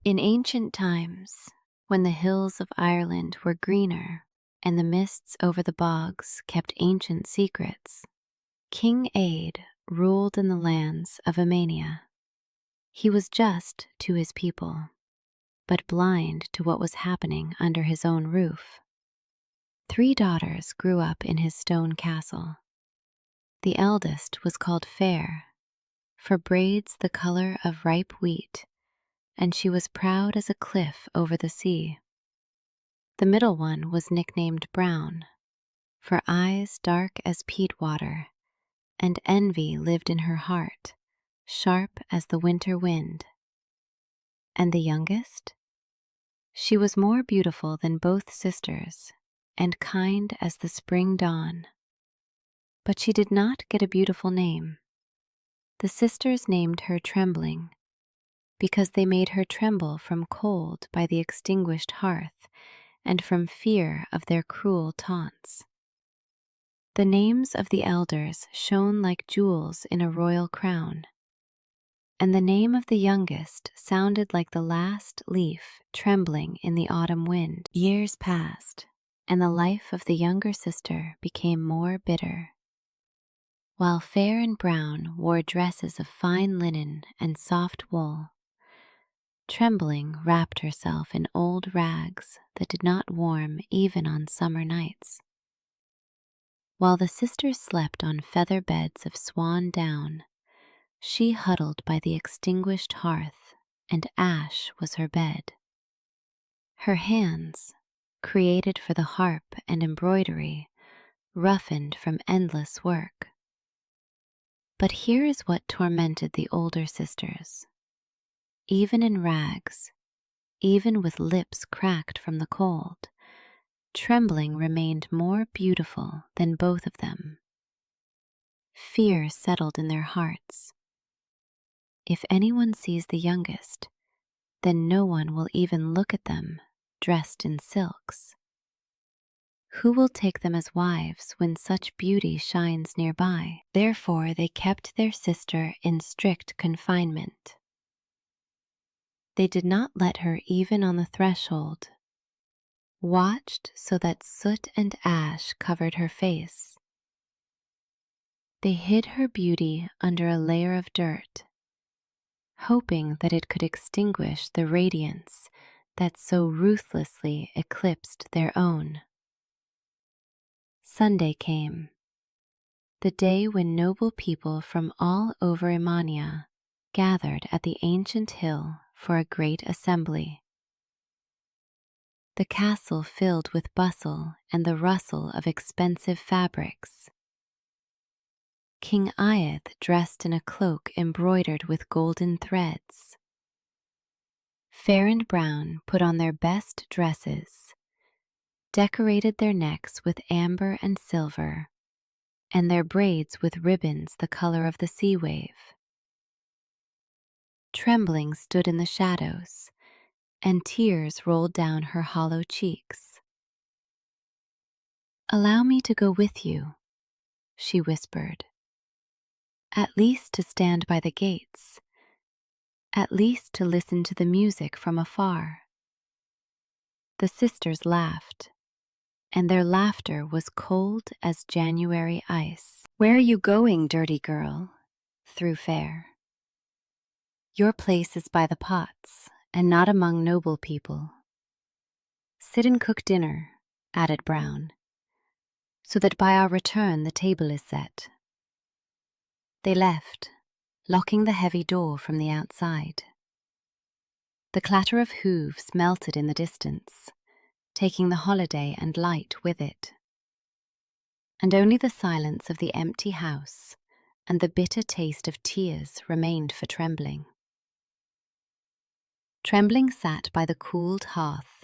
In ancient times, when the hills of Ireland were greener and the mists over the bogs kept ancient secrets, King Aed ruled in the lands of Emania. He was just to his people, but blind to what was happening under his own roof. 3 daughters grew up in his stone castle. The eldest was called Fair, for braids the color of ripe wheat, and she was proud as a cliff over the sea. The middle one was nicknamed Brown, for eyes dark as peat water, and envy lived in her heart, sharp as the winter wind. And the youngest? She was more beautiful than both sisters, and kind as the spring dawn. But she did not get a beautiful name. The sisters named her Trembling, because they made her tremble from cold by the extinguished hearth and from fear of their cruel taunts. The names of the elders shone like jewels in a royal crown, and the name of the youngest sounded like the last leaf trembling in the autumn wind. Years passed, and the life of the younger sister became more bitter. While Fair and Brown wore dresses of fine linen and soft wool, Trembling wrapped herself in old rags that did not warm even on summer nights. While the sisters slept on feather beds of swan down, she huddled by the extinguished hearth, and ash was her bed. Her hands, created for the harp and embroidery, roughened from endless work. But here is what tormented the older sisters. Even in rags, even with lips cracked from the cold, Trembling remained more beautiful than both of them. Fear settled in their hearts. If anyone sees the youngest, then no one will even look at them dressed in silks. Who will take them as wives when such beauty shines nearby? Therefore they kept their sister in strict confinement. They did not let her even on the threshold, watched so that soot and ash covered her face. They hid her beauty under a layer of dirt, hoping that it could extinguish the radiance that so ruthlessly eclipsed their own. Sunday came, the day when noble people from all over Emania gathered at the ancient hill for a great assembly. The castle filled with bustle and the rustle of expensive fabrics. King Aed dressed in a cloak embroidered with golden threads. Fair and Brown put on their best dresses, decorated their necks with amber and silver, and their braids with ribbons the color of the sea wave. Trembling stood in the shadows, and tears rolled down her hollow cheeks. "Allow me to go with you," she whispered. "At least to stand by the gates, at least to listen to the music from afar." The sisters laughed, and their laughter was cold as January ice. "Where are you going, dirty girl?" threw Fair. "Your place is by the pots, and not among noble people." "Sit and cook dinner," added Brown, "so that by our return the table is set." They left, locking the heavy door from the outside. The clatter of hooves melted in the distance, taking the holiday and light with it. And only the silence of the empty house and the bitter taste of tears remained for Trembling. Trembling sat by the cooled hearth,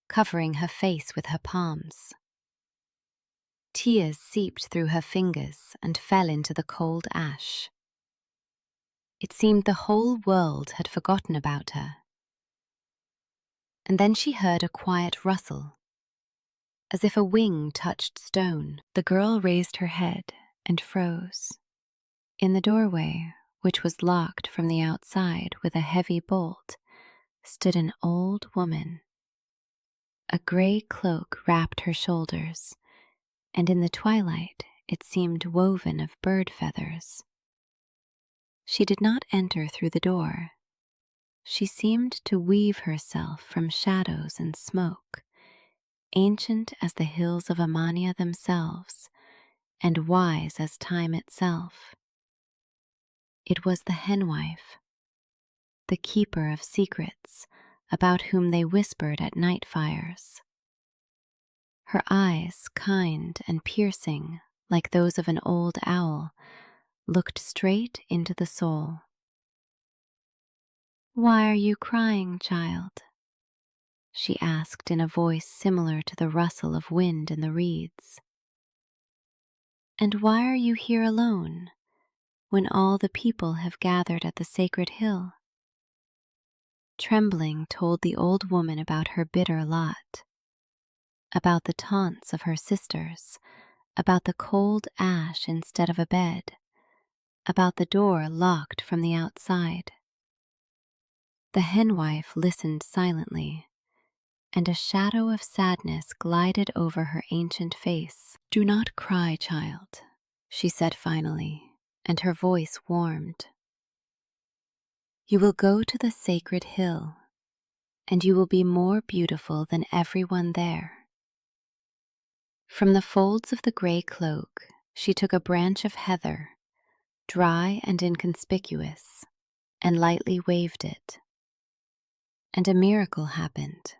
covering her face with her palms. Tears seeped through her fingers and fell into the cold ash. It seemed the whole world had forgotten about her. And then she heard a quiet rustle, as if a wing touched stone. The girl raised her head and froze. In the doorway, which was locked from the outside with a heavy bolt, stood an old woman. A gray cloak wrapped her shoulders, and in the twilight it seemed woven of bird feathers. She did not enter through the door. She seemed to weave herself from shadows and smoke, ancient as the hills of Amania themselves, and wise as time itself. It was the Henwife, the keeper of secrets, about whom they whispered at night fires. Her eyes, kind and piercing, like those of an old owl, looked straight into the soul. "Why are you crying, child?" she asked in a voice similar to the rustle of wind in the reeds. "And why are you here alone, when all the people have gathered at the sacred hill?" Trembling told the old woman about her bitter lot, about the taunts of her sisters, about the cold ash instead of a bed, about the door locked from the outside. The henwife listened silently, and a shadow of sadness glided over her ancient face. "Do not cry, child," she said finally, and her voice warmed. "You will go to the sacred hill, and you will be more beautiful than everyone there." From the folds of the gray cloak, she took a branch of heather, dry and inconspicuous, and lightly waved it. And a miracle happened.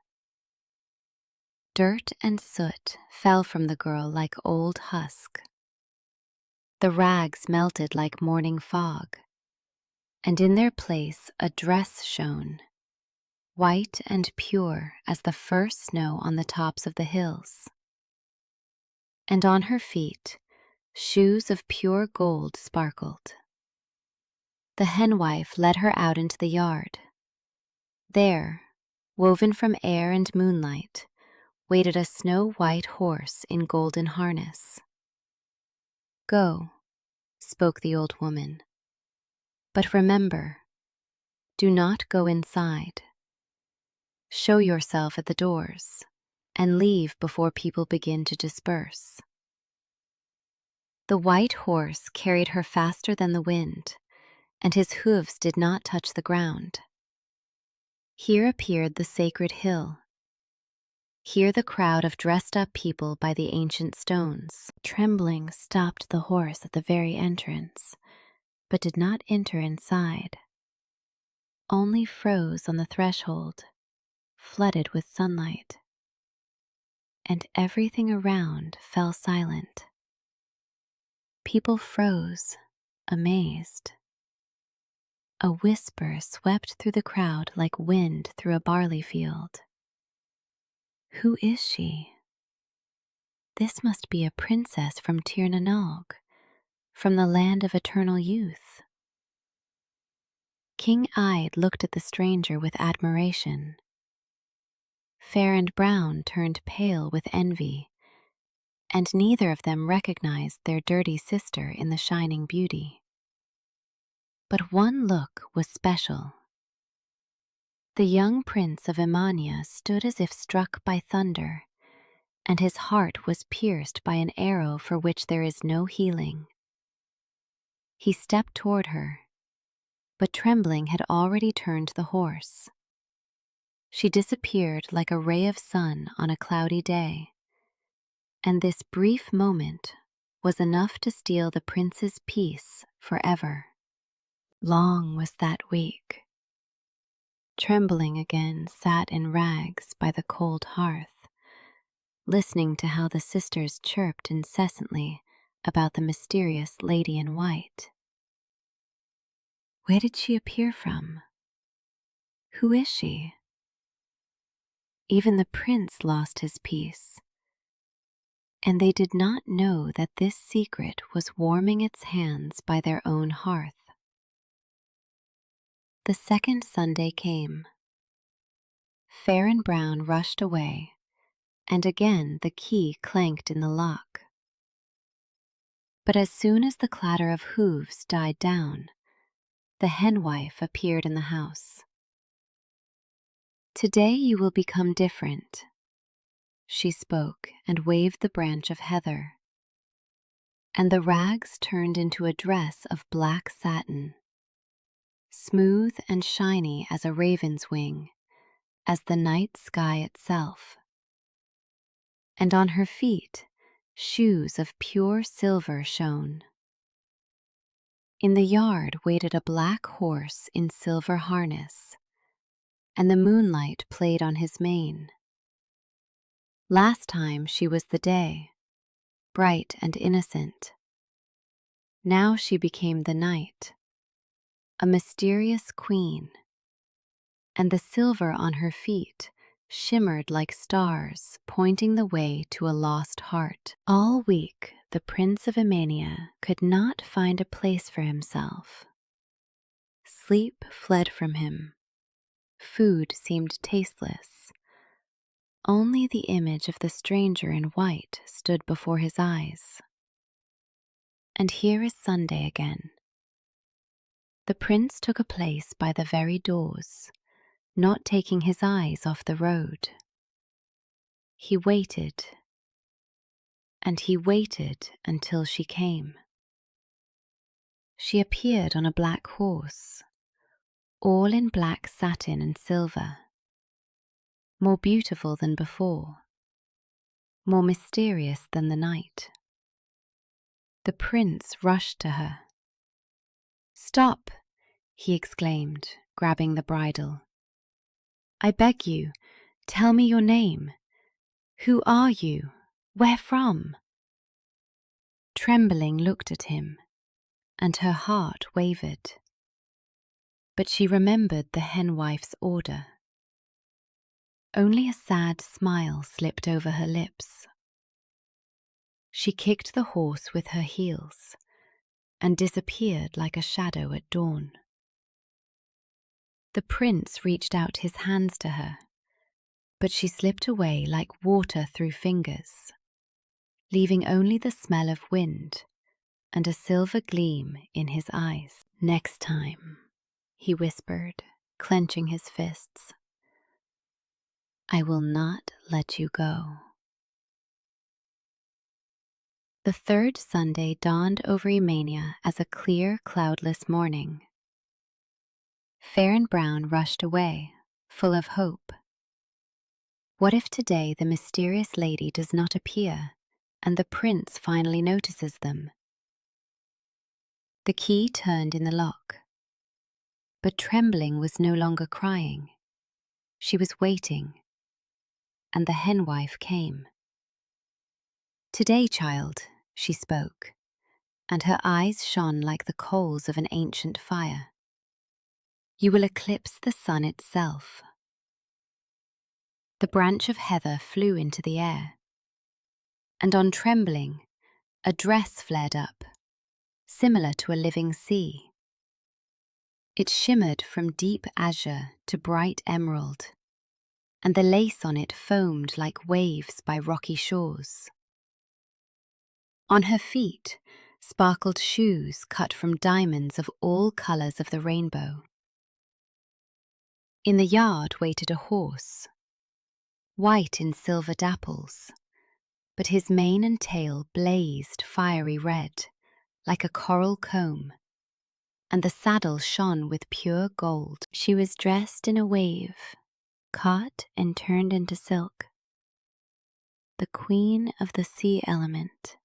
Dirt and soot fell from the girl like old husk. The rags melted like morning fog, and in their place a dress shone, white and pure as the first snow on the tops of the hills. And on her feet, shoes of pure gold sparkled. The henwife led her out into the yard. There, woven from air and moonlight, waited a snow-white horse in golden harness. "Go," spoke the old woman, "but remember, do not go inside. Show yourself at the doors, and leave before people begin to disperse." The white horse carried her faster than the wind, and his hooves did not touch the ground. Here appeared the sacred hill. Here the crowd of dressed-up people by the ancient stones. Trembling stopped the horse at the very entrance, but did not enter inside. Only froze on the threshold, flooded with sunlight. And everything around fell silent. People froze, amazed. A whisper swept through the crowd like wind through a barley field. "Who is she? This must be a princess from Tir na Nog, from the land of eternal youth." King Ide looked at the stranger with admiration. Fair and Brown turned pale with envy, and neither of them recognized their dirty sister in the shining beauty. But one look was special. The young prince of Emania stood as if struck by thunder, and his heart was pierced by an arrow for which there is no healing. He stepped toward her, but Trembling had already turned the horse. She disappeared like a ray of sun on a cloudy day, and this brief moment was enough to steal the prince's peace forever. Long was that week. Trembling again sat in rags by the cold hearth, listening to how the sisters chirped incessantly about the mysterious lady in white. Where did she appear from? Who is she? Even the prince lost his peace, and they did not know that this secret was warming its hands by their own hearth. The second Sunday came. Fair and Brown rushed away, and again the key clanked in the lock. But as soon as the clatter of hooves died down, the henwife appeared in the house. Today you will become different, she spoke and waved the branch of heather, and the rags turned into a dress of black satin, smooth and shiny as a raven's wing, as the night sky itself. And on her feet, shoes of pure silver shone. In the yard waited a black horse in silver harness, and the moonlight played on his mane. Last time she was the day, bright and innocent. Now she became the night, a mysterious queen, and the silver on her feet shimmered like stars, pointing the way to a lost heart. All week, the Prince of Emania could not find a place for himself. Sleep fled from him. Food seemed tasteless. Only the image of the stranger in white stood before his eyes. And here is Sunday again. The prince took a place by the very doors, not taking his eyes off the road. He waited, and he waited until she came. She appeared on a black horse, all in black satin and silver, more beautiful than before, more mysterious than the night. The prince rushed to her. "Stop!" he exclaimed, grabbing the bridle. "I beg you, tell me your name. Who are you? Where from?" Trembling looked at him, and her heart wavered. But she remembered the henwife's order. Only a sad smile slipped over her lips. She kicked the horse with her heels and disappeared like a shadow at dawn. The prince reached out his hands to her, but she slipped away like water through fingers, leaving only the smell of wind and a silver gleam in his eyes. "Next time," he whispered, clenching his fists, "I will not let you go." The third Sunday dawned over Emania as a clear, cloudless morning. Fair and Brown rushed away, full of hope. What if today the mysterious lady does not appear, and the prince finally notices them? The key turned in the lock. But Trembling was no longer crying. She was waiting, and the henwife came. "Today, child," she spoke, and her eyes shone like the coals of an ancient fire. "You will eclipse the sun itself." The branch of heather flew into the air, and on Trembling, a dress flared up, similar to a living sea. It shimmered from deep azure to bright emerald, and the lace on it foamed like waves by rocky shores. On her feet sparkled shoes cut from diamonds of all colors of the rainbow. In the yard waited a horse, white in silver dapples, but his mane and tail blazed fiery red, like a coral comb, and the saddle shone with pure gold. She was dressed in a wave, caught and turned into silk. The queen of the sea element,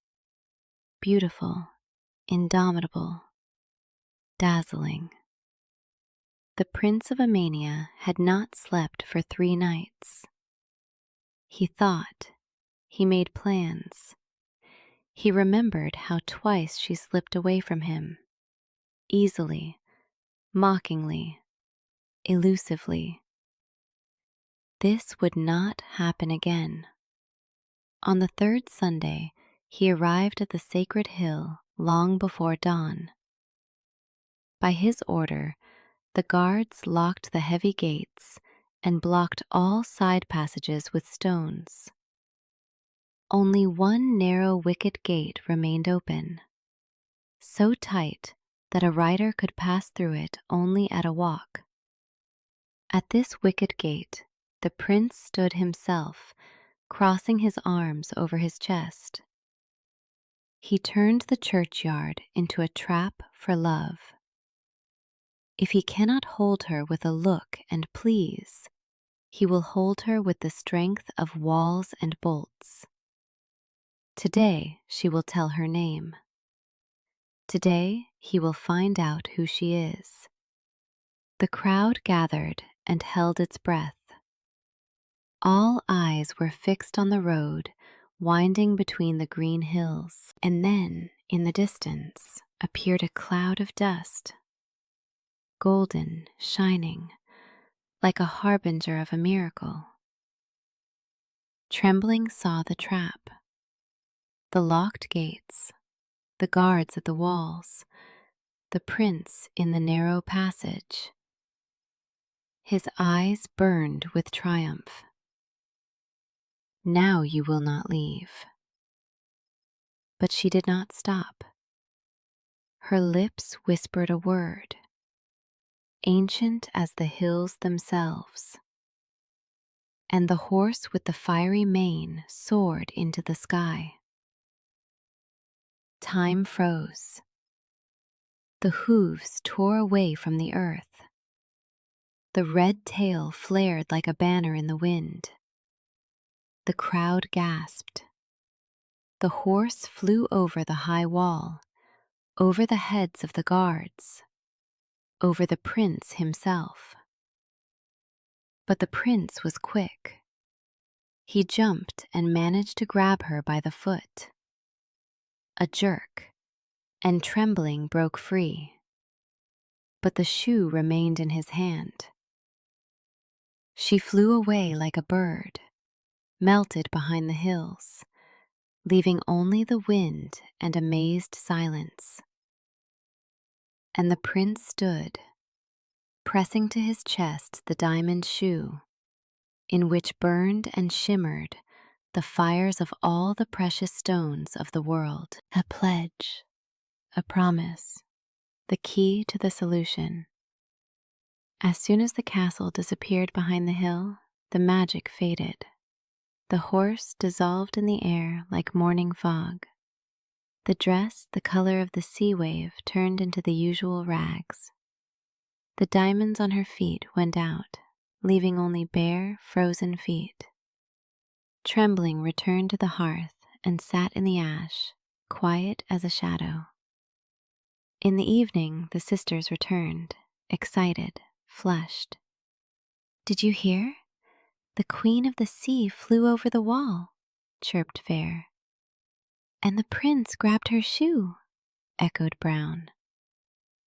beautiful, indomitable, dazzling. The Prince of Emania had not slept for 3 nights. He thought, he made plans. He remembered how twice she slipped away from him, easily, mockingly, elusively. This would not happen again. On the 3rd Sunday, he arrived at the sacred hill long before dawn. By his order, the guards locked the heavy gates and blocked all side passages with stones. Only one narrow wicket gate remained open, so tight that a rider could pass through it only at a walk. At this wicket gate, The prince stood himself, crossing his arms over his chest. He turned the churchyard into a trap for love. If he cannot hold her with a look and please, he will hold her with the strength of walls and bolts. Today she will tell her name. Today he will find out who she is. The crowd gathered and held its breath. All eyes were fixed on the road winding between the green hills, and then, in the distance, appeared a cloud of dust, golden, shining, like a harbinger of a miracle. Trembling saw the trap, the locked gates, the guards at the walls, the prince in the narrow passage. His eyes burned with triumph. Now you will not leave. But she did not stop. Her lips whispered a word, ancient as the hills themselves. And the horse with the fiery mane soared into the sky. Time froze. The hooves tore away from the earth. The red tail flared like a banner in the wind. The crowd gasped. The horse flew over the high wall, over the heads of the guards, over the prince himself. But the prince was quick. He jumped and managed to grab her by the foot. A jerk, and Trembling broke free. But the shoe remained in his hand. She flew away like a bird, melted behind the hills, leaving only the wind and amazed silence. And the prince stood, pressing to his chest the diamond shoe, in which burned and shimmered the fires of all the precious stones of the world. A pledge, a promise, the key to the solution. As soon as the castle disappeared behind the hill, the magic faded. The horse dissolved in the air like morning fog. The dress, the color of the sea wave, turned into the usual rags. The diamonds on her feet went out, leaving only bare, frozen feet. Trembling returned to the hearth and sat in the ash, quiet as a shadow. In the evening, the sisters returned, excited, flushed. "Did you hear? The Queen of the Sea flew over the wall," chirped Fair. "And the prince grabbed her shoe," echoed Brown.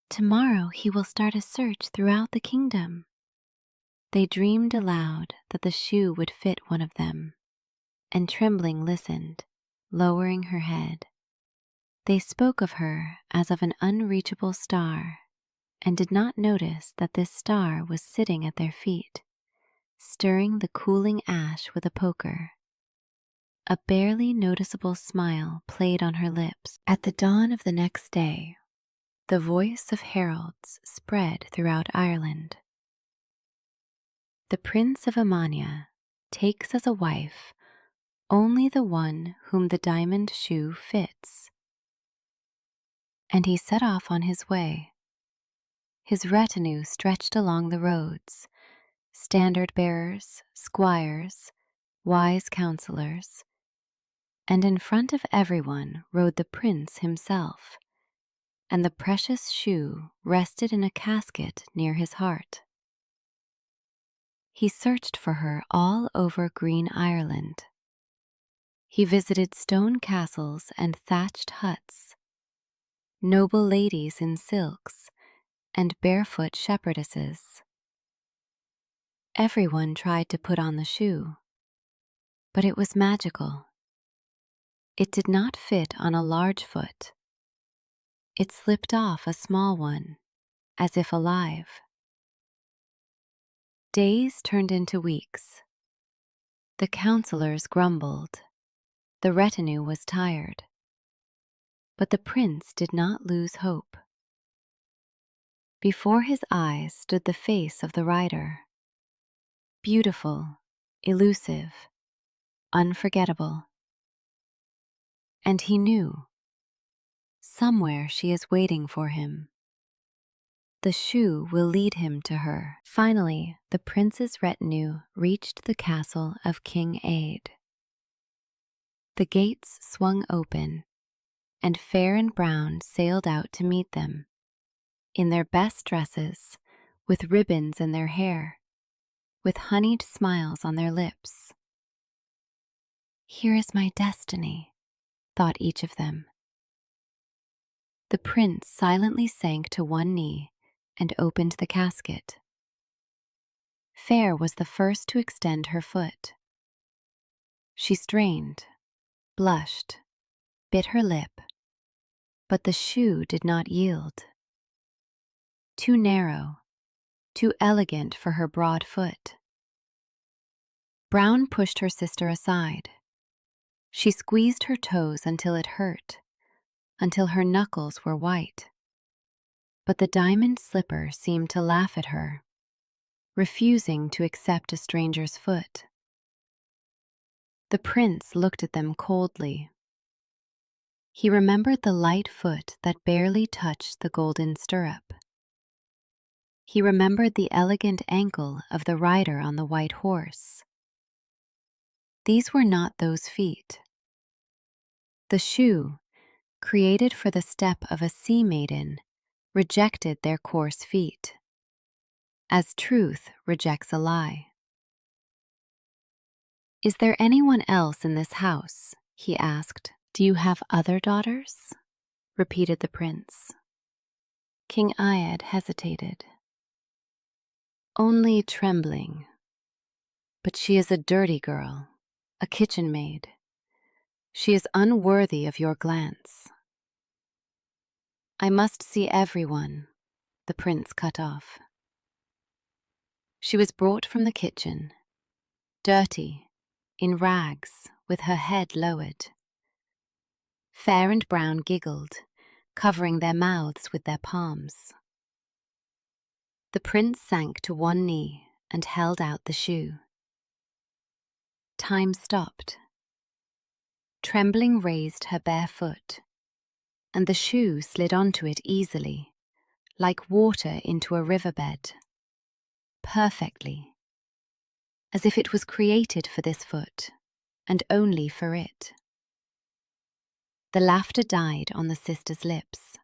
"Tomorrow he will start a search throughout the kingdom." They dreamed aloud that the shoe would fit one of them, and Trembling listened, lowering her head. They spoke of her as of an unreachable star, and did not notice that this star was sitting at their feet, stirring the cooling ash with a poker. A barely noticeable smile played on her lips. At the dawn of the next day, the voice of heralds spread throughout Ireland. The Prince of Emania takes as a wife only the one whom the diamond shoe fits. And he set off on his way. His retinue stretched along the roads, standard-bearers, squires, wise counselors, and in front of everyone rode the prince himself, and the precious shoe rested in a casket near his heart. He searched for her all over green Ireland. He visited stone castles and thatched huts, noble ladies in silks, and barefoot shepherdesses. Everyone tried to put on the shoe, but it was magical. It did not fit on a large foot. It slipped off a small one, as if alive. Days turned into weeks. The counselors grumbled. The retinue was tired. But the prince did not lose hope. Before his eyes stood the face of the rider, beautiful elusive, unforgettable. And he knew, somewhere she is waiting for him. The shoe will lead him to her. Finally, the prince's retinue reached the castle of King Aed. The gates swung open, and Fair and Brown sailed out to meet them, in their best dresses, with ribbons in their hair, with honeyed smiles on their lips. "Here is my destiny," thought each of them. The prince silently sank to one knee and opened the casket. Fair was the first to extend her foot. She strained, blushed, bit her lip, but the shoe did not yield. Too narrow, too elegant for her broad foot. Brown pushed her sister aside. She squeezed her toes until it hurt, until her knuckles were white. But the diamond slipper seemed to laugh at her, refusing to accept a stranger's foot. The prince looked at them coldly. He remembered the light foot that barely touched the golden stirrup. He remembered the elegant ankle of the rider on the white horse. These were not those feet. The shoe, created for the step of a sea maiden, rejected their coarse feet, as truth rejects a lie. "Is there anyone else in this house?" he asked. "Do you have other daughters?" repeated the prince. King Aed hesitated. "Only Trembling. But she is a dirty girl, a kitchen maid. She is unworthy of your glance." "I must see everyone," the prince cut off. She was brought from the kitchen, dirty, in rags, with her head lowered. Fair and Brown giggled, covering their mouths with their palms. The prince sank to one knee and held out the shoe. Time stopped. Trembling raised her bare foot, and the shoe slid onto it easily, like water into a riverbed. Perfectly, as if it was created for this foot, and only for it. The laughter died on the sisters' lips,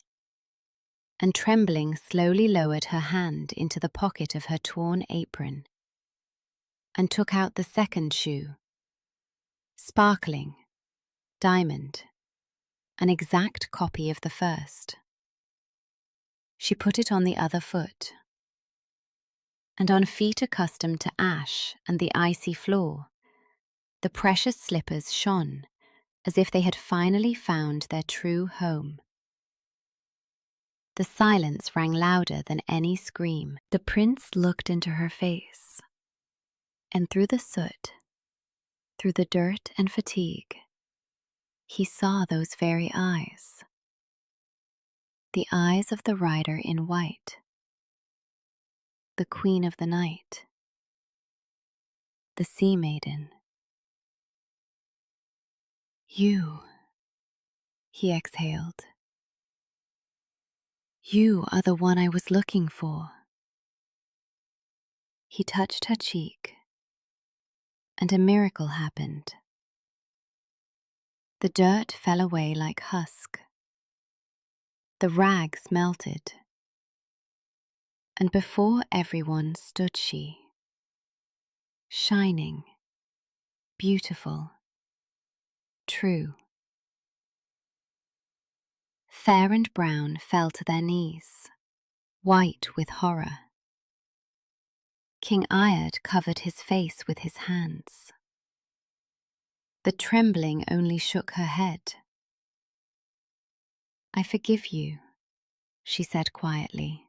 and Trembling slowly lowered her hand into the pocket of her torn apron, and took out the second shoe, sparkling, diamond, an exact copy of the first. She put it on the other foot, and on feet accustomed to ash and the icy floor, the precious slippers shone as if they had finally found their true home. The silence rang louder than any scream. The prince looked into her face, and through the soot, through the dirt and fatigue, he saw those very eyes. The eyes of the rider in white, the queen of the night, the sea maiden. "You," he exhaled. "You are the one I was looking for." He touched her cheek, and a miracle happened. The dirt fell away like husk. The rags melted, and before everyone stood she, shining, beautiful, true. Fair and Brown fell to their knees, white with horror. King Aed covered his face with his hands. The Trembling only shook her head. "I forgive you," she said quietly.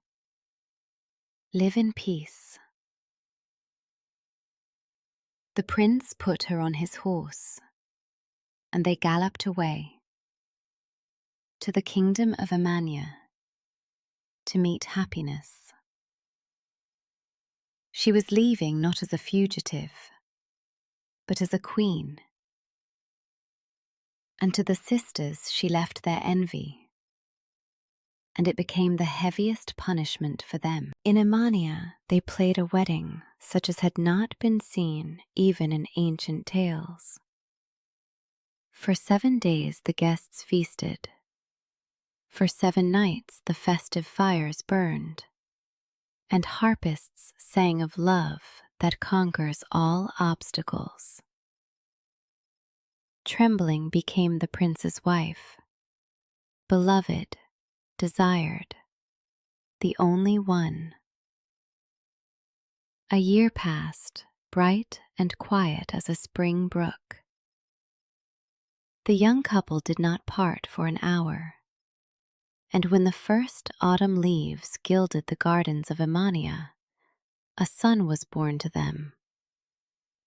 "Live in peace." The prince put her on his horse, and they galloped away to the kingdom of Amania to meet happiness. She was leaving not as a fugitive, but as a queen. And to the sisters she left their envy, and it became the heaviest punishment for them. In Imania, they played a wedding such as had not been seen even in ancient tales. For 7 days the guests feasted. For 7 nights the festive fires burned, and harpists sang of love that conquers all obstacles. Trembling became the prince's wife, beloved, desired, the only one. A year passed, bright and quiet as a spring brook. The young couple did not part for an hour, and when the first autumn leaves gilded the gardens of Imania, a son was born to them,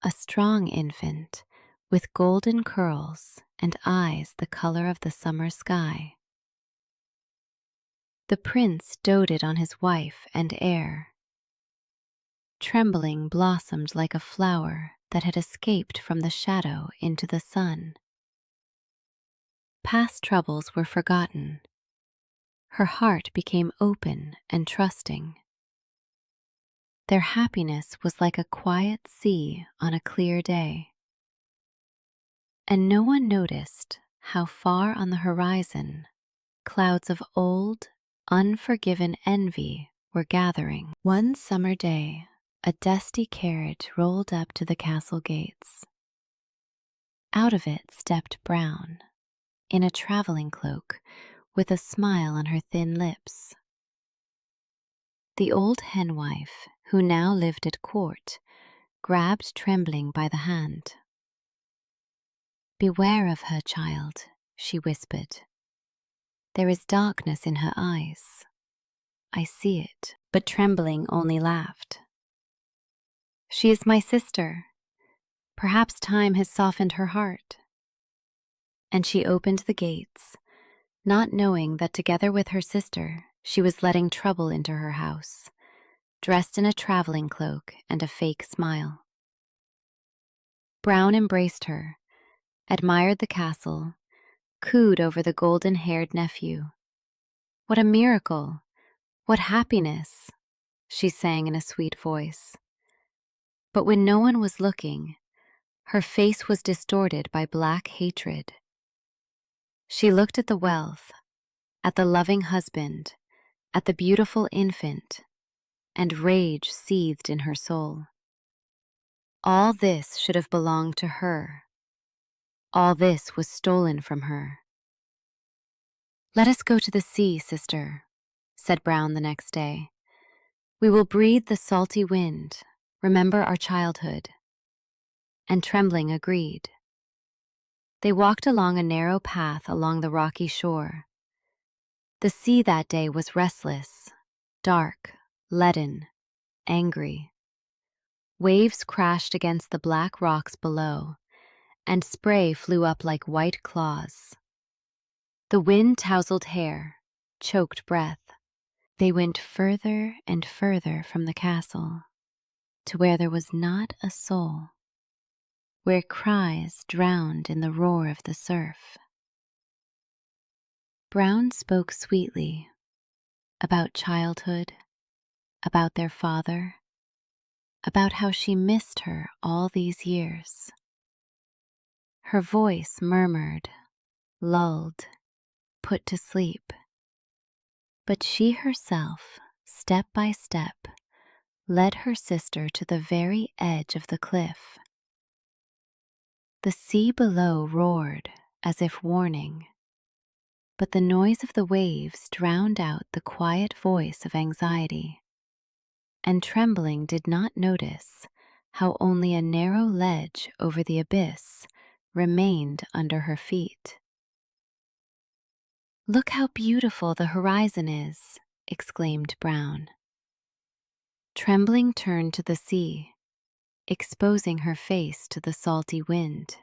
a strong infant with golden curls and eyes the color of the summer sky. The prince doted on his wife and heir. Trembling blossomed like a flower that had escaped from the shadow into the sun. Past troubles were forgotten. Her heart became open and trusting. Their happiness was like a quiet sea on a clear day. And no one noticed how far on the horizon clouds of old, unforgiven envy were gathering. One summer day, a dusty carriage rolled up to the castle gates. Out of it stepped Brown, in a traveling cloak, with a smile on her thin lips. The old Henwife, who now lived at court, grabbed Trembling by the hand. "Beware of her, child," she whispered. "There is darkness in her eyes. I see it." But Trembling only laughed. "She is my sister. Perhaps time has softened her heart." And she opened the gates, not knowing that together with her sister, she was letting trouble into her house, dressed in a traveling cloak and a fake smile. Brown embraced her, admired the castle, cooed over the golden-haired nephew. "What a miracle! What happiness!" she sang in a sweet voice. But when no one was looking, her face was distorted by black hatred. She looked at the wealth, at the loving husband, at the beautiful infant, and rage seethed in her soul. All this should have belonged to her. All this was stolen from her. "Let us go to the sea, sister," said Brown the next day. "We will breathe the salty wind, remember our childhood." And Trembling agreed. They walked along a narrow path along the rocky shore. The sea that day was restless, dark, leaden, angry. Waves crashed against the black rocks below, and spray flew up like white claws. The wind tousled hair, choked breath. They went further and further from the castle, to where there was not a soul, where cries drowned in the roar of the surf. Brown spoke sweetly about childhood, about their father, about how she missed her all these years. Her voice murmured, lulled, put to sleep. But she herself, step by step, led her sister to the very edge of the cliff. The sea below roared as if warning, but the noise of the waves drowned out the quiet voice of anxiety, and Trembling did not notice how only a narrow ledge over the abyss remained under her feet. "Look how beautiful the horizon is," exclaimed Brown. Trembling turned to the sea, exposing her face to the salty wind.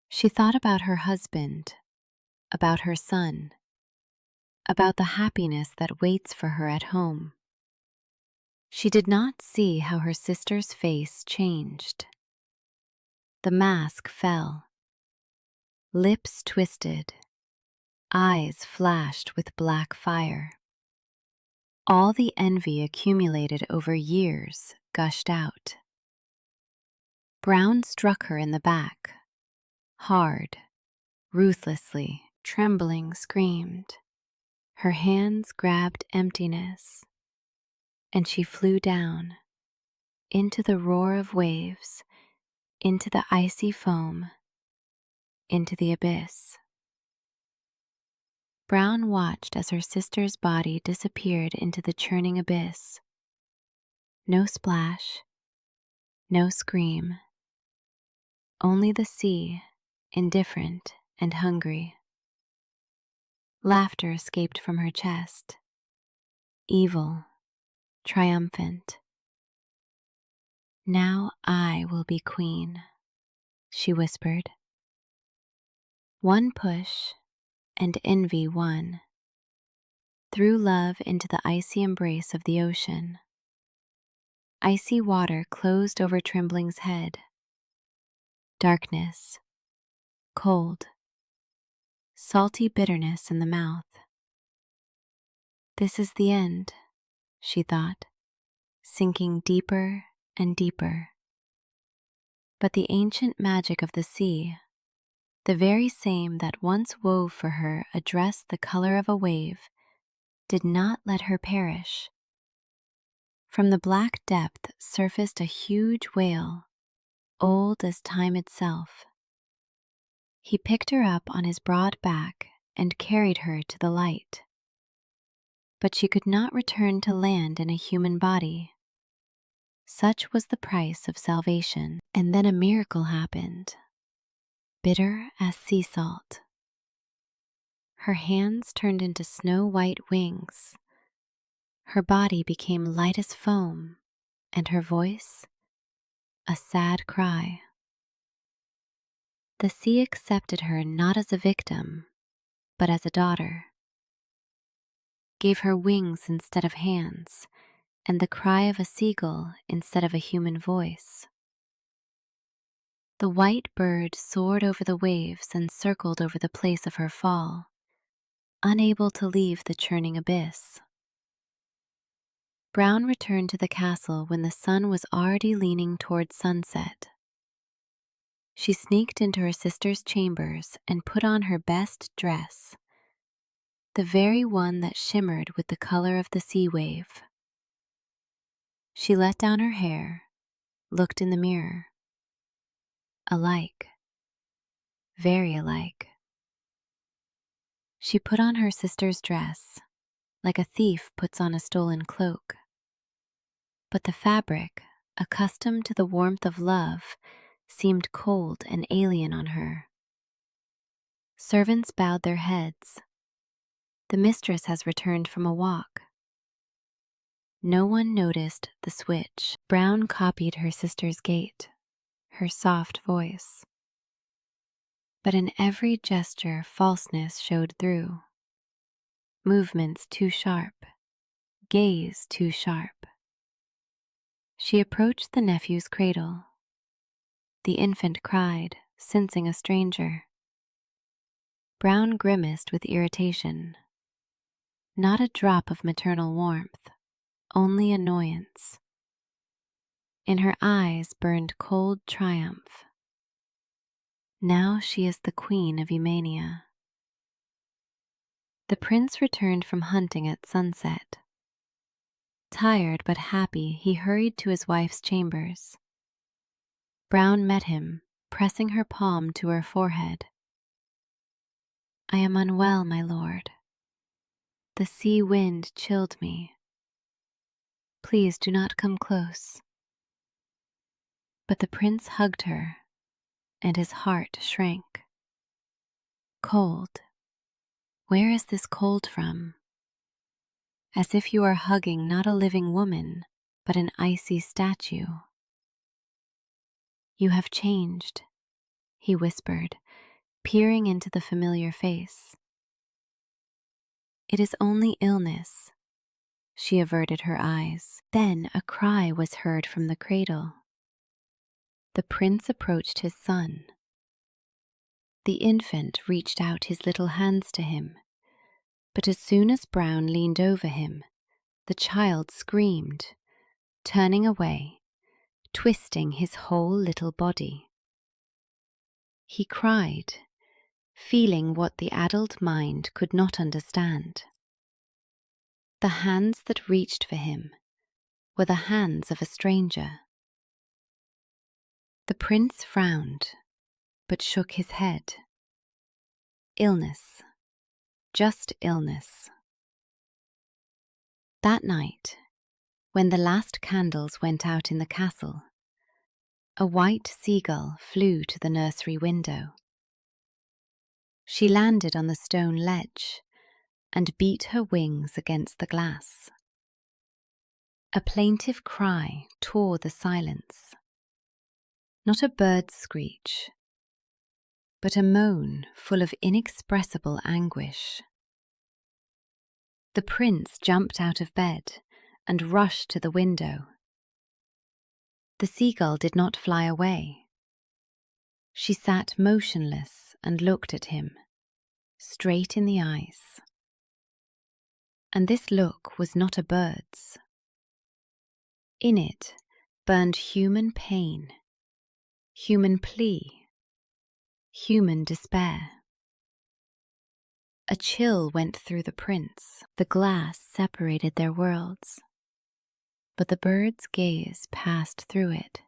She thought about her husband, about her son, about the happiness that waits for her at home. She did not see how her sister's face changed. The mask fell. Lips twisted. Eyes flashed with black fire. All the envy accumulated over years gushed out. Brown struck her in the back. Hard, ruthlessly, Trembling screamed. Her hands grabbed emptiness, and she flew down, into the roar of waves, into the icy foam, into the abyss. Brown watched as her sister's body disappeared into the churning abyss. No splash, no scream, only the sea, indifferent and hungry. Laughter escaped from her chest, evil, triumphant. "Now I will be queen," she whispered. One push, and envy won. Threw love into the icy embrace of the ocean. Icy water closed over Trembling's head. Darkness, cold, salty bitterness in the mouth. This is the end, she thought, sinking deeper and deeper. But the ancient magic of the sea, the very same that once wove for her a dress the color of a wave, did not let her perish. From the black depth surfaced a huge whale, old as time itself. He picked her up on his broad back and carried her to the light. But she could not return to land in a human body. Such was the price of salvation. And then a miracle happened, bitter as sea salt. Her hands turned into snow-white wings. Her body became light as foam, and her voice, a sad cry. The sea accepted her not as a victim, but as a daughter, gave her wings instead of hands, and the cry of a seagull instead of a human voice. The white bird soared over the waves and circled over the place of her fall, unable to leave the churning abyss. Brown returned to the castle when the sun was already leaning toward sunset. She sneaked into her sister's chambers and put on her best dress, the very one that shimmered with the color of the sea wave. She let down her hair, looked in the mirror. Alike, very alike. She put on her sister's dress, like a thief puts on a stolen cloak. But the fabric, accustomed to the warmth of love, seemed cold and alien on her. Servants bowed their heads. The mistress has returned from a walk. No one noticed the switch. Brown copied her sister's gait, her soft voice. But in every gesture falseness showed through. Movements too sharp, gaze too sharp. She approached the nephew's cradle. The infant cried, sensing a stranger. Brown grimaced with irritation. Not a drop of maternal warmth, only annoyance. In her eyes burned cold triumph. Now she is the queen of Emania. The prince returned from hunting at sunset. Tired but happy, he hurried to his wife's chambers. Brown met him, pressing her palm to her forehead. "I am unwell, my lord. The sea wind chilled me. Please do not come close." But the prince hugged her, and his heart shrank. Cold. Where is this cold from? As if you are hugging not a living woman, but an icy statue. "You have changed," he whispered, peering into the familiar face. "It is only illness." She averted her eyes. Then a cry was heard from the cradle. the prince approached his son. The infant reached out his little hands to him, but as soon as Brown leaned over him, the child screamed, turning away, twisting his whole little body. He cried, feeling what the adult mind could not understand. The hands that reached for him were the hands of a stranger. The prince frowned, but shook his head. Illness, just illness. That night, when the last candles went out in the castle, a white seagull flew to the nursery window. She landed on the stone ledge and beat her wings against the glass. A plaintive cry tore the silence. Not a bird's screech, but a moan full of inexpressible anguish. The prince jumped out of bed and rushed to the window. The seagull did not fly away. She sat motionless and looked at him, straight in the eyes. And this look was not a bird's. In it burned human pain, human plea, human despair. A chill went through the prince. The glass separated their worlds, but the bird's gaze passed through it,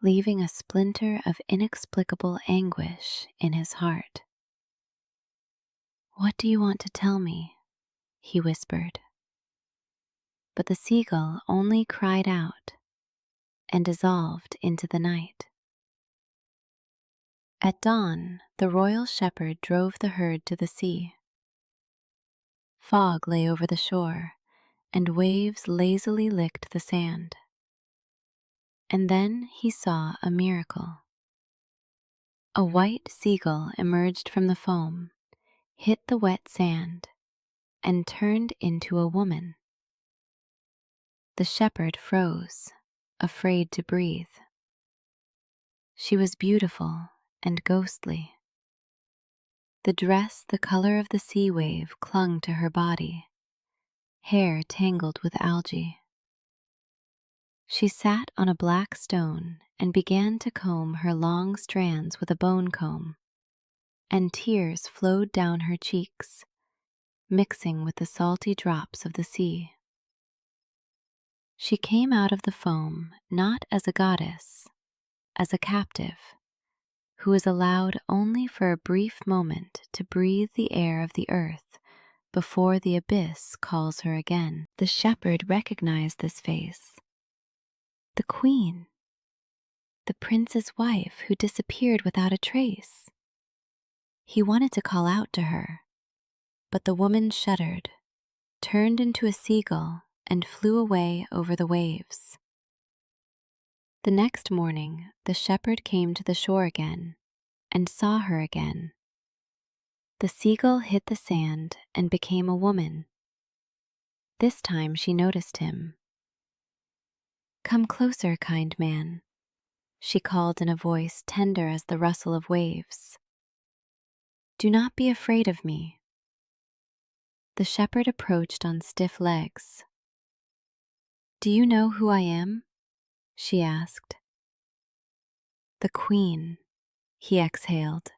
leaving a splinter of inexplicable anguish in his heart. "What do you want to tell me?" he whispered. But the seagull only cried out and dissolved into the night. At dawn, the royal shepherd drove the herd to the sea. Fog lay over the shore, and waves lazily licked the sand. And then he saw a miracle. A white seagull emerged from the foam, hit the wet sand, and turned into a woman. The shepherd froze, afraid to breathe. She was beautiful and ghostly. The dress the color of the sea wave clung to her body, hair tangled with algae. She sat on a black stone and began to comb her long strands with a bone comb, and tears flowed down her cheeks, mixing with the salty drops of the sea. She came out of the foam not as a goddess, as a captive, who is allowed only for a brief moment to breathe the air of the earth before the abyss calls her again. The shepherd recognized this face. The queen, the prince's wife who disappeared without a trace. He wanted to call out to her, but the woman shuddered, turned into a seagull, and flew away over the waves. The next morning, the shepherd came to the shore again and saw her again. The seagull hit the sand and became a woman. This time she noticed him. "Come closer, kind man," she called in a voice tender as the rustle of waves. "Do not be afraid of me." The shepherd approached on stiff legs. "Do you know who I am?" she asked. "The queen," he exhaled.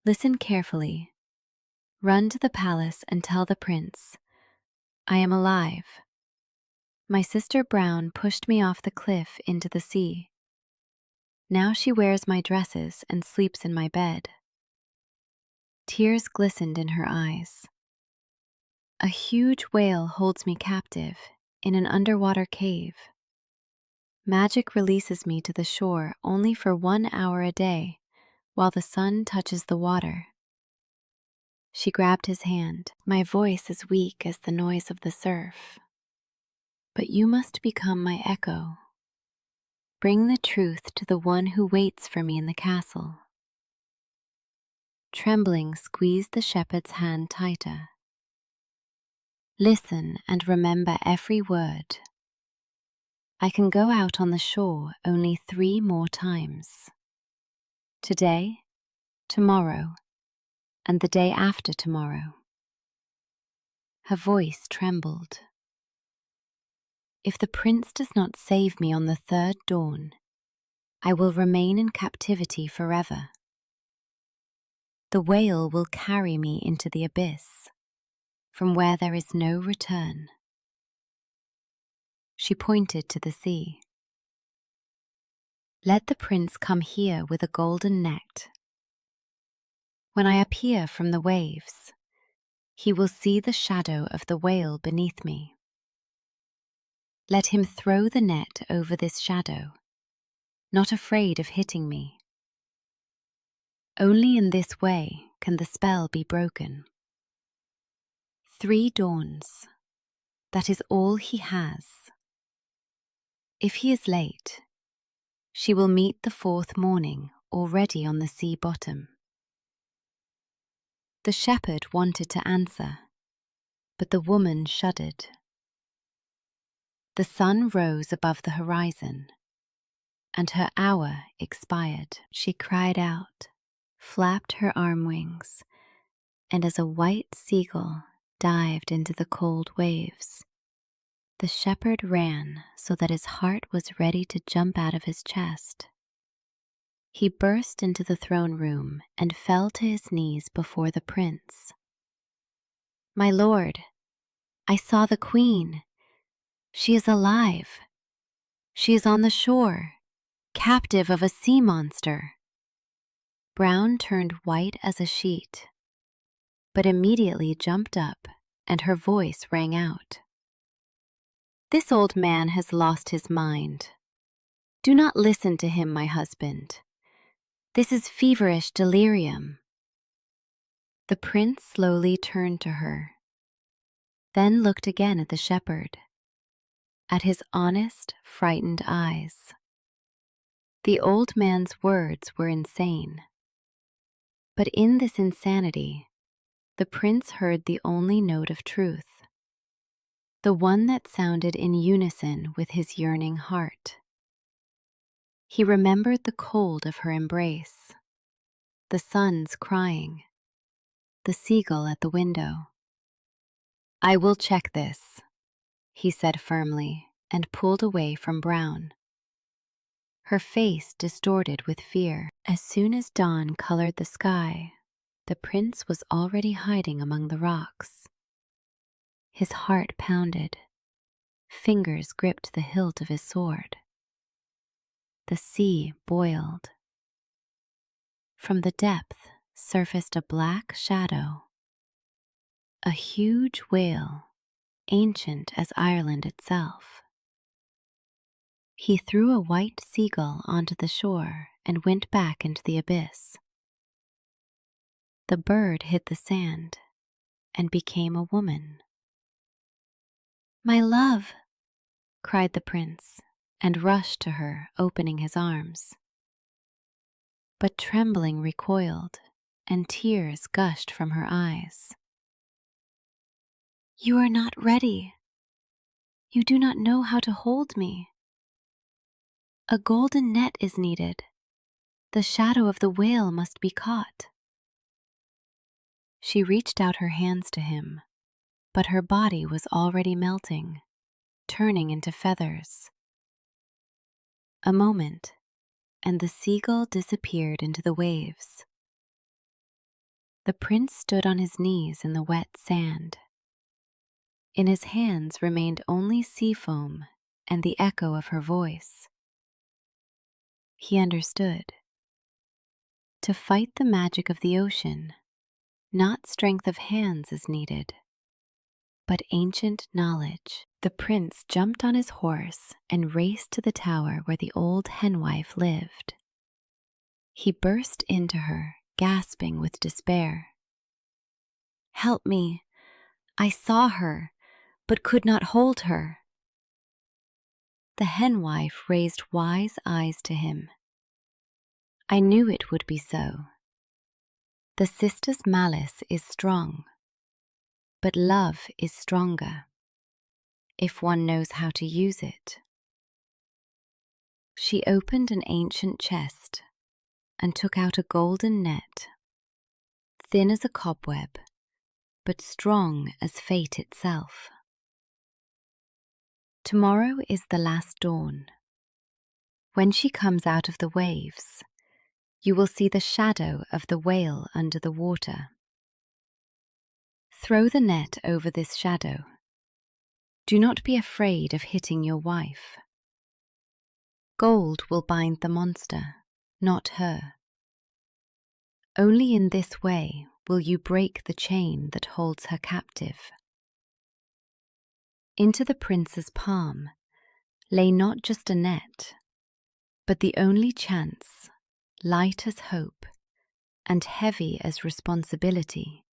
"Listen carefully. Run to the palace and tell the prince, I am alive. My sister Brown pushed me off the cliff into the sea. Now she wears my dresses and sleeps in my bed." Tears glistened in her eyes. "A huge whale holds me captive in an underwater cave. Magic releases me to the shore only for 1 hour a day while the sun touches the water." She grabbed his hand. "My voice is weak as the noise of the surf, but you must become my echo. Bring the truth to the one who waits for me in the castle." Trembling squeezed the shepherd's hand tighter. "Listen and remember every word. I can go out on the shore only 3 more times. Today, tomorrow, and the day after tomorrow." Her voice trembled. "If the prince does not save me on the 3rd dawn, I will remain in captivity forever. The whale will carry me into the abyss, from where there is no return." She pointed to the sea. "Let the prince come here with a golden net. When I appear from the waves, he will see the shadow of the whale beneath me. Let him throw the net over this shadow, not afraid of hitting me. Only in this way can the spell be broken. 3 dawns, that is all he has. If he is late, she will meet the 4th morning already on the sea bottom." The shepherd wanted to answer, but the woman shuddered. The sun rose above the horizon, and her hour expired. She cried out, flapped her arm wings, and as a white seagull dived into the cold waves, the shepherd ran so that his heart was ready to jump out of his chest. He burst into the throne room and fell to his knees before the prince. "My lord, I saw the queen. She is alive. She is on the shore, captive of a sea monster." Brown turned white as a sheet, but immediately jumped up and her voice rang out. "This old man has lost his mind. Do not listen to him, my husband. This is feverish delirium." The prince slowly turned to her, then looked again at the shepherd, at his honest, frightened eyes. The old man's words were insane. But in this insanity, the prince heard the only note of truth, the one that sounded in unison with his yearning heart. He remembered the cold of her embrace, the sun's crying, the seagull at the window. "I will check this," he said firmly, and pulled away from Brown. Her face distorted with fear. As soon as dawn colored the sky, the prince was already hiding among the rocks. His heart pounded. Fingers gripped the hilt of his sword. The sea boiled. From the depth surfaced a black shadow, a huge whale, ancient as Ireland itself. He threw a white seagull onto the shore and went back into the abyss. The bird hit the sand and became a woman. "My love!" cried the prince, and rushed to her, opening his arms. But Trembling recoiled, and tears gushed from her eyes. "You are not ready. You do not know how to hold me. A golden net is needed. The shadow of the whale must be caught." She reached out her hands to him, but her body was already melting, turning into feathers. A moment, and the seagull disappeared into the waves. The prince stood on his knees in the wet sand. In his hands remained only sea foam and the echo of her voice. He understood. To fight the magic of the ocean, not strength of hands is needed, but ancient knowledge. The prince jumped on his horse and raced to the tower where the old henwife lived. He burst into her, gasping with despair. "Help me! I saw her, but could not hold her." The henwife raised wise eyes to him. "I knew it would be so. The sister's malice is strong, but love is stronger, if one knows how to use it." She opened an ancient chest and took out a golden net, thin as a cobweb, but strong as fate itself. Tomorrow is the last dawn. When she comes out of the waves, you will see the shadow of the whale under the water. Throw the net over this shadow. Do not be afraid of hitting your wife. Gold will bind the monster, not her. Only in this way will you break the chain that holds her captive. Into the prince's palm lay not just a net, but the only chance, light as hope and heavy as responsibility,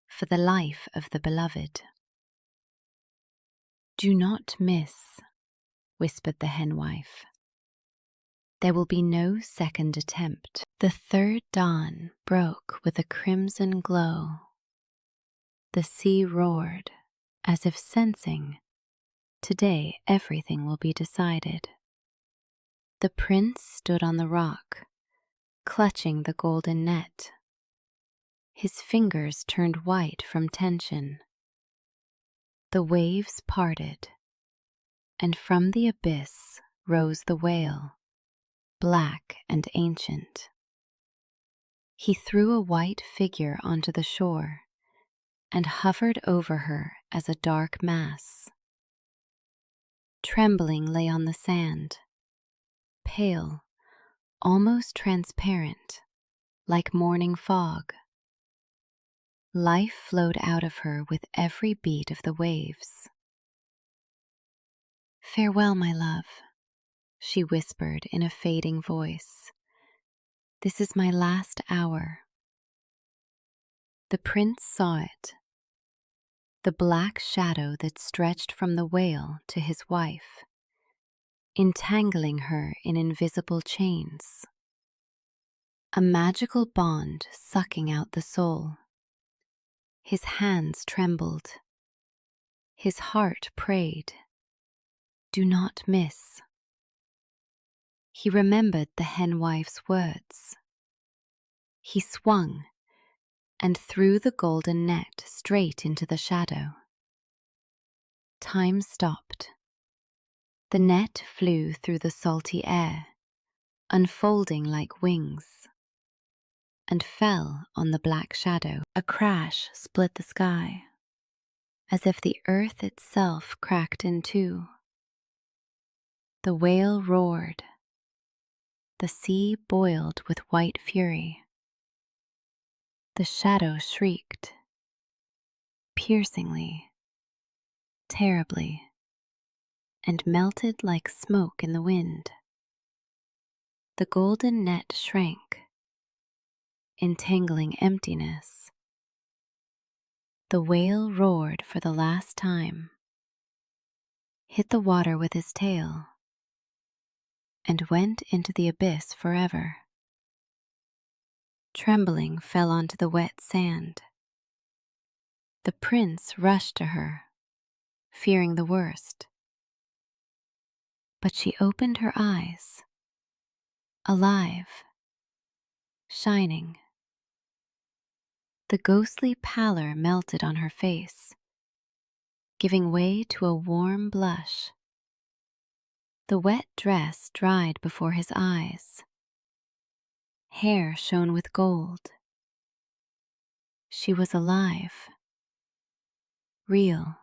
for the life of the beloved. "Do not miss," whispered the henwife. "There will be no second attempt." The third dawn broke with a crimson glow. The sea roared, as if sensing, today everything will be decided. The prince stood on the rock, clutching the golden net. His fingers turned white from tension. The waves parted, and from the abyss rose the whale, black and ancient. He threw a white figure onto the shore and hovered over her as a dark mass. Trembling lay on the sand, pale, almost transparent, like morning fog. Life flowed out of her with every beat of the waves. "Farewell, my love," she whispered in a fading voice. "This is my last hour." The prince saw it, the black shadow that stretched from the whale to his wife, entangling her in invisible chains. A magical bond sucking out the soul. His hands trembled. His heart prayed, "Do not miss." He remembered the henwife's words. He swung and threw the golden net straight into the shadow. Time stopped. The net flew through the salty air, unfolding like wings, and fell on the black shadow. A crash split the sky, as if the earth itself cracked in two. The whale roared. The sea boiled with white fury. The shadow shrieked, piercingly, terribly, and melted like smoke in the wind. The golden net shrank, entangling emptiness. The whale roared for the last time, hit the water with his tail, and went into the abyss forever. Trembling fell onto the wet sand. The prince rushed to her, fearing the worst. But she opened her eyes, alive, shining. The ghostly pallor melted on her face, giving way to a warm blush. The wet dress dried before his eyes. Hair shone with gold. She was alive, real,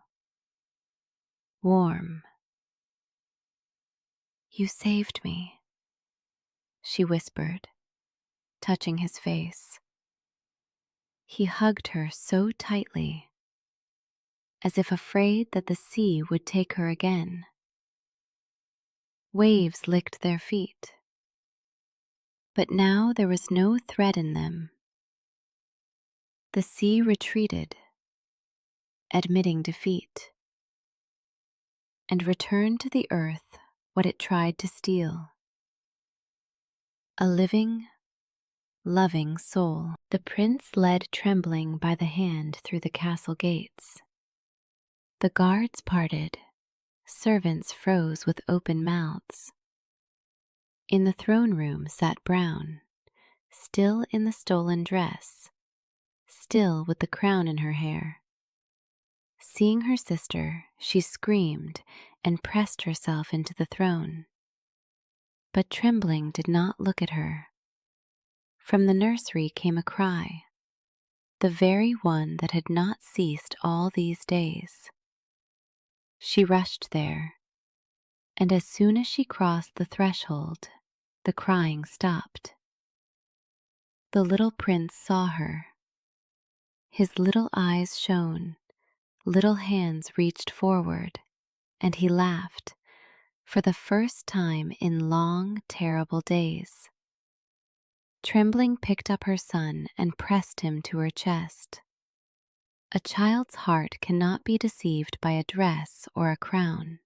warm. "You saved me," she whispered, touching his face. He hugged her so tightly, as if afraid that the sea would take her again. Waves licked their feet, but now there was no thread in them. The sea retreated, admitting defeat, and returned to the earth what it tried to steal: a living, loving soul. The prince led Trembling by the hand through the castle gates. The guards parted, servants froze with open mouths. In the throne room sat Brown, still in the stolen dress, still with the crown in her hair. Seeing her sister, she screamed and pressed herself into the throne. But Trembling did not look at her. From the nursery came a cry, the very one that had not ceased all these days. She rushed there, and as soon as she crossed the threshold, the crying stopped. The little prince saw her. His little eyes shone, little hands reached forward, and he laughed, for the first time in long, terrible days. Trembling picked up her son and pressed him to her chest. A child's heart cannot be deceived by a dress or a crown.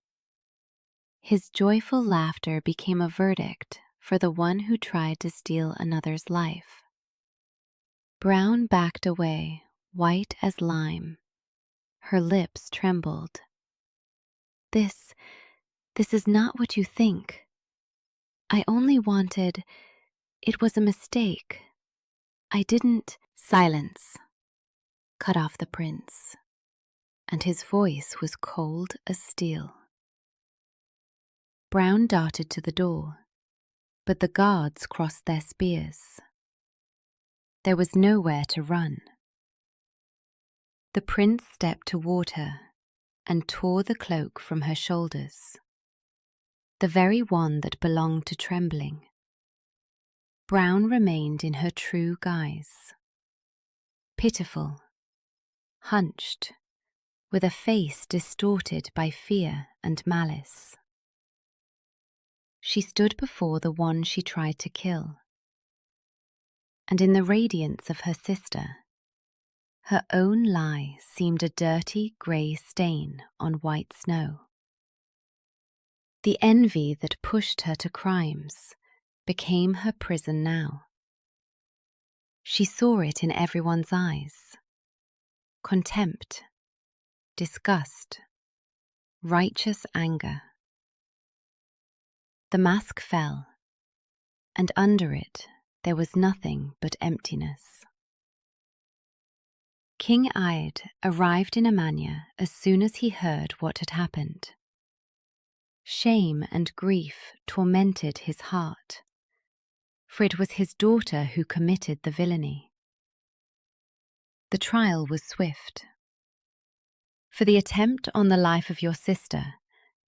His joyful laughter became a verdict for the one who tried to steal another's life. Brown backed away, white as lime. Her lips trembled. This is not what you think. I only wanted, it was a mistake. I didn't— Silence, cut off the prince, and his voice was cold as steel. Brown darted to the door, but the guards crossed their spears. There was nowhere to run. The prince stepped toward her and tore the cloak from her shoulders, the very one that belonged to Trembling. Brown remained in her true guise, pitiful, hunched, with a face distorted by fear and malice. She stood before the one she tried to kill, and in the radiance of her sister, her own lie seemed a dirty grey stain on white snow. The envy that pushed her to crimes became her prison now. She saw it in everyone's eyes. Contempt, disgust, righteous anger. The mask fell, and under it there was nothing but emptiness. King Aed arrived in Amania as soon as he heard what had happened. Shame and grief tormented his heart, for it was his daughter who committed the villainy. The trial was swift. For the attempt on the life of your sister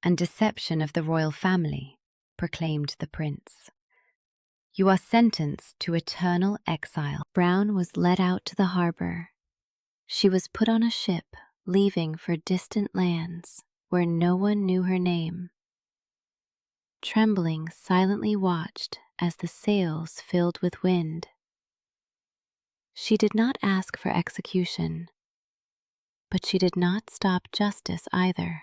and deception of the royal family, proclaimed the prince, you are sentenced to eternal exile. Brown was led out to the harbor. She was put on a ship leaving for distant lands where no one knew her name. Trembling silently watched as the sails filled with wind. She did not ask for execution, but she did not stop justice either.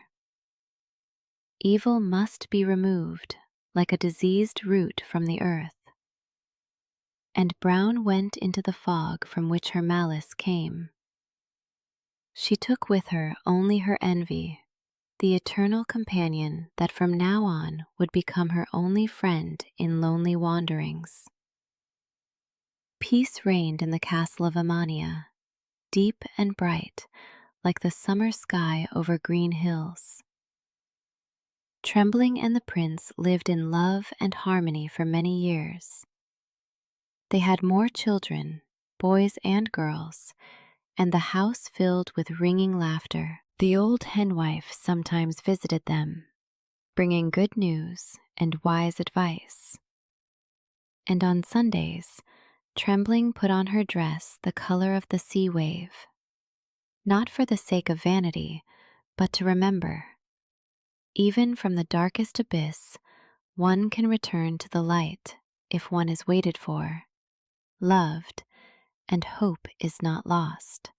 Evil must be removed like a diseased root from the earth. And Brown went into the fog from which her malice came. She took with her only her envy, the eternal companion that from now on would become her only friend in lonely wanderings. Peace reigned in the castle of Amania, deep and bright, like the summer sky over green hills. Trembling and the prince lived in love and harmony for many years. They had more children, boys and girls, and the house filled with ringing laughter. The old Henwife sometimes visited them, bringing good news and wise advice. And on Sundays, Trembling put on her dress the color of the sea wave, not for the sake of vanity, but to remember. Even from the darkest abyss, one can return to the light if one is waited for, loved, and hope is not lost.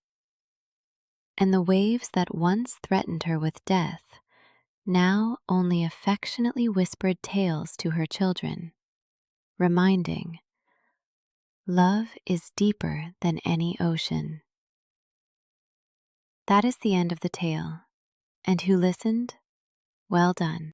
And the waves that once threatened her with death now only affectionately whispered tales to her children, reminding, love is deeper than any ocean. That is the end of the tale, and who listened, well done.